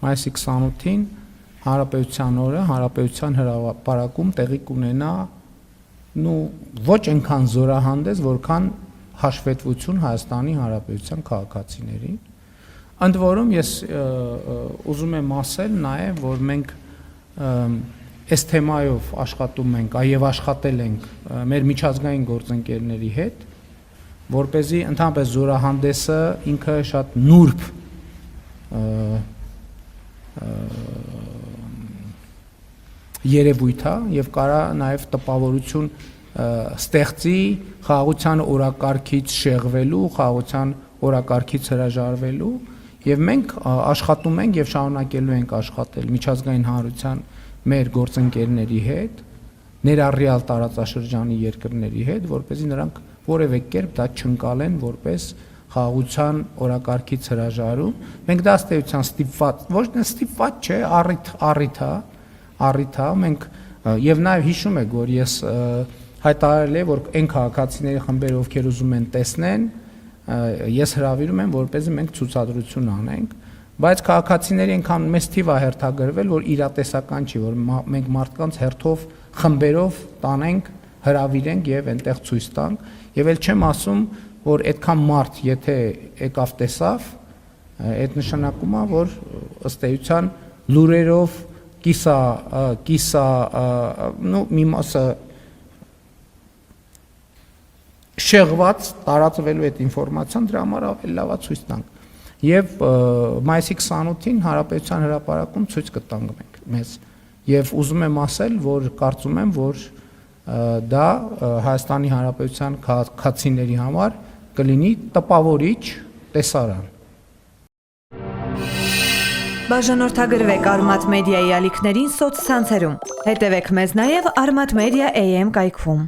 մայիսի 28-ին Հանրապետության օրը Հանրապետության հրապարակում տեղի կունենա ոչ այնքան զորահանդես, որքան հաշվետվություն Հայաստանի Հանրապետության քաղաքացիներին։ Ընդ որում ես ուզում եմ ասել նաև, որ մենք այս թեմայով աշխատում ենք եւ աշխատել ենք մեր միջազգային գործընկերների հետ, որպեսզի ընդհանրապես զորահանդեսը ինքը շատ նուրբ երևույթ է եւ կարա նաեւ տպավորություն ստեղծի խաղաղության օրակարգից շեղվելու, խաղաղության օրակարգից հրաժարվելու եւ մենք աշխատում ենք եւ շարունակելու ենք աշխատել միջազգային հանրության մեր գործընկերների հետ, ներառյալ տարածաշրջանի երկրների հետ, որպեսզի նրանք որևէ կերպ դա չընկալեն որպես խաղաղության օրակարգից հրաժարում։ Մենք դա ըստ էության ստիպված, ոչ թե ստիպված չէ, առիթ է, մենք եւ նաեւ հիշում եք, որ ես հայտարարել եմ, որ այն քաղաքացիների խմբերը, ովքեր ուզում են տեսնեն, ես հրավիրում եմ, որպեսզի մենք ցուցադրություն անենք, բայց քաղաքացիների այնքան մեծ թիվ է հերթագրվել, որ իրատեսական չի, որ մենք մարդկանց հերթով խմբերով տանենք, հրավիրենք եւ այնտեղ ցույց տանք, եւ էլ չեմ ասում, որ այդքան մարդ եթե եկավ տեսավ, այդ նշանակում է, որ ըստ էության լուրերով մի մասը շեղված տարածվելու այդ ինֆորմացիան, դրա համար ավելի լավ է ցույց տանք։ Եվ մայիսի 28-ին Հանրապետության հրապարակում ցույց կտանք մենք մեզ։ Եվ ուզում եմ ասել, որ կարծում եմ, որ դա Հայաստանի Հանրապետության քաղաքացիների համար կլինի տպավորիչ տեսարան։ Բաժանորդագրվեք Արմաթ մեդիայի ալիքներին սոցցանցերում։ Հետևեք մեզ նաև Արմաթ Մեդիա AM կայքում։